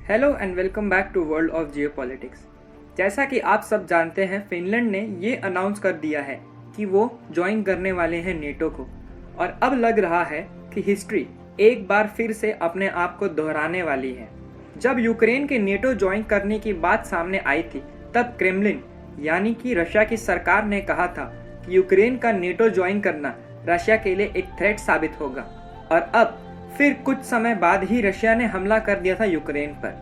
Hello and welcome back to world of geopolitics. जैसा कि आप सब जानते हैं, फिनलैंड ने ये अनाउंस कर दिया है कि वो ज्वाइन करने वाले हैं नेटो को। और अब लग रहा है कि हिस्ट्री एक बार फिर से अपने आप को दोहराने वाली है। जब यूक्रेन के नेटो ज्वाइन करने की बात सामने आई थी, तब क्रेमलिन यानी कि रशिया की सरकार ने कहा था कि यूक्रेन का नेटो ज्वाइन करना रशिया के लिए एक थ्रेट साबित होगा। और अब फिर कुछ समय बाद ही रशिया ने हमला कर दिया था यूक्रेन पर।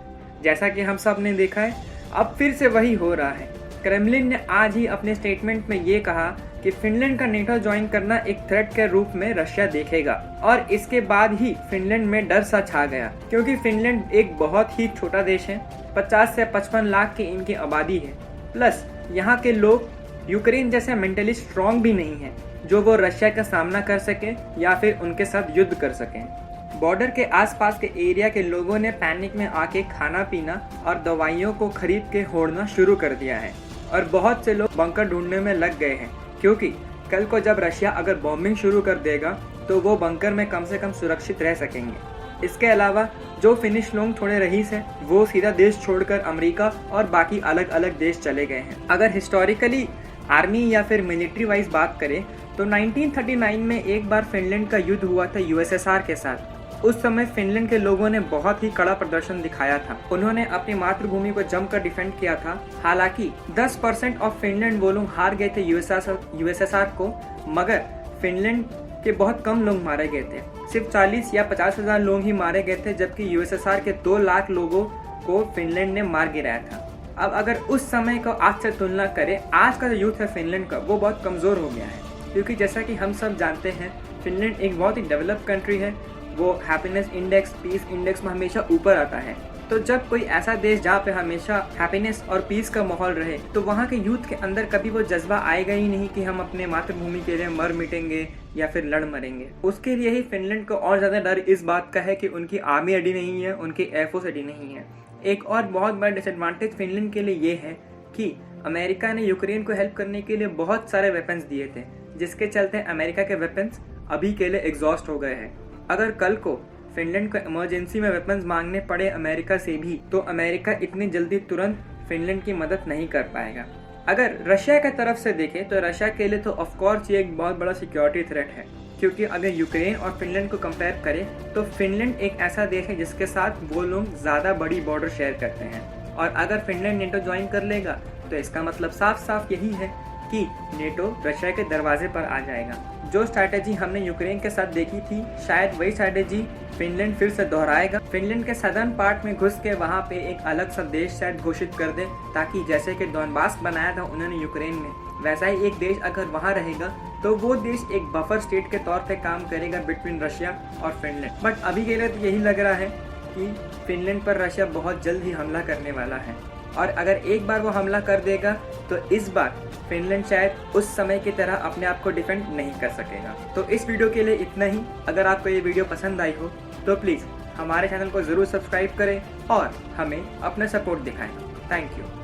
जैसा कि हम सब ने देखा है, अब फिर से वही हो रहा है। क्रेमलिन ने आज ही अपने स्टेटमेंट में ये कहा कि फिनलैंड का नेटो ज्वाइन करना एक थ्रेट के रूप में रशिया देखेगा। और इसके बाद ही फिनलैंड में डर सा छा गया, क्योंकि फिनलैंड एक बहुत ही छोटा देश है। 50 से 55 लाख की इनकी आबादी है। प्लस यहाँ के लोग यूक्रेन जैसे मेंटली स्ट्रांग भी नहीं है जो वो रशिया का सामना कर सके या फिर उनके साथ युद्ध कर सकें। बॉर्डर के आसपास के एरिया के लोगों ने पैनिक में आके खाना पीना और दवाइयों को खरीद के होड़ना शुरू कर दिया है। और बहुत से लोग बंकर ढूंढने में लग गए हैं, क्योंकि कल को जब रशिया अगर बॉम्बिंग शुरू कर देगा तो वो बंकर में कम से कम सुरक्षित रह सकेंगे। इसके अलावा जो फिनिश लोग थोड़े रईस हैं, वो सीधा देश छोड़कर अमेरिका और बाकी अलग अलग देश चले गए हैं। अगर हिस्टोरिकली आर्मी या फिर मिलिट्री वाइज बात करें तो 1939 में एक बार फिनलैंड का युद्ध हुआ था यूएसएसआर के साथ। उस समय फिनलैंड के लोगों ने बहुत ही कड़ा प्रदर्शन दिखाया था। उन्होंने अपनी मातृभूमि को जमकर डिफेंड किया था। हालांकि 10% ऑफ फिनलैंड वो लोग हार गए थे यूएसएसआर को, मगर फिनलैंड के बहुत कम लोग मारे गए थे। सिर्फ 40 या 50 हजार लोग ही मारे गए थे, जबकि यूएसएसआर के 2 लाख लोगों को फिनलैंड ने मार गिराया था। अब अगर उस समय को आज से तुलना करें, आज का जो यूथ है फिनलैंड का, वो बहुत कमजोर हो गया है। क्योंकि जैसा कि हम सब जानते हैं, फिनलैंड एक बहुत ही डेवलप्ड कंट्री है। वो हैप्पीनेस इंडेक्स, पीस इंडेक्स में हमेशा ऊपर आता है। तो जब कोई ऐसा देश जहाँ पे हमेशा हैप्पीनेस और पीस का माहौल रहे, तो वहाँ के यूथ के अंदर कभी वो जज्बा आएगा ही नहीं कि हम अपने मातृभूमि के लिए मर मिटेंगे या फिर लड़ मरेंगे। उसके लिए ही फिनलैंड को और ज्यादा डर इस बात का है कि उनकी आर्मी रेडी नहीं है, उनकी एयरफोर्स रेडी नहीं है। एक और बहुत बड़ा डिसएडवांटेज फिनलैंड के लिए ये है कि अमेरिका ने यूक्रेन को हेल्प करने के लिए बहुत सारे वेपन्स दिए थे, जिसके चलते अमेरिका के वेपन्स अभी के लिए एग्जॉस्ट हो गए हैं। अगर कल को फिनलैंड को इमरजेंसी में वेपन्स मांगने पड़े अमेरिका से भी, तो अमेरिका इतनी जल्दी तुरंत फिनलैंड की मदद नहीं कर पाएगा। अगर रशिया की तरफ से देखें तो रशिया के लिए तो ऑफ कोर्स ये एक बहुत बड़ा सिक्योरिटी थ्रेट है, क्योंकि अगर यूक्रेन और फिनलैंड को कंपेयर करें तो फिनलैंड एक ऐसा देश है जिसके साथ वो लोग ज़्यादा बड़ी बॉर्डर शेयर करते हैं। और अगर फिनलैंड नेटो ज्वाइन कर लेगा तो इसका मतलब साफ साफ यही है कि नेटो रशिया के दरवाजे पर आ जाएगा। जो स्ट्रैटेजी हमने यूक्रेन के साथ देखी थी, शायद वही स्ट्रैटेजी फिनलैंड फिर से दोहराएगा। फिनलैंड के सदर्न पार्ट में घुस के वहाँ पे एक अलग सा देश शायद घोषित कर दे, ताकि जैसे कि डॉनबास बनाया था उन्होंने यूक्रेन में, वैसा ही एक देश अगर वहाँ रहेगा तो वो देश एक बफर स्टेट के तौर पे काम करेगा बिटवीन रशिया और फिनलैंड। बट अभी के लिए तो यही लग रहा है कि फिनलैंड पर रशिया बहुत जल्द ही हमला करने वाला है। और अगर एक बार वो हमला कर देगा तो इस बार फिनलैंड शायद उस समय की तरह अपने आप को डिफेंड नहीं कर सकेगा। तो इस वीडियो के लिए इतना ही। अगर आपको ये वीडियो पसंद आई हो तो प्लीज़ हमारे चैनल को ज़रूर सब्सक्राइब करें और हमें अपना सपोर्ट दिखाएं। Thank you.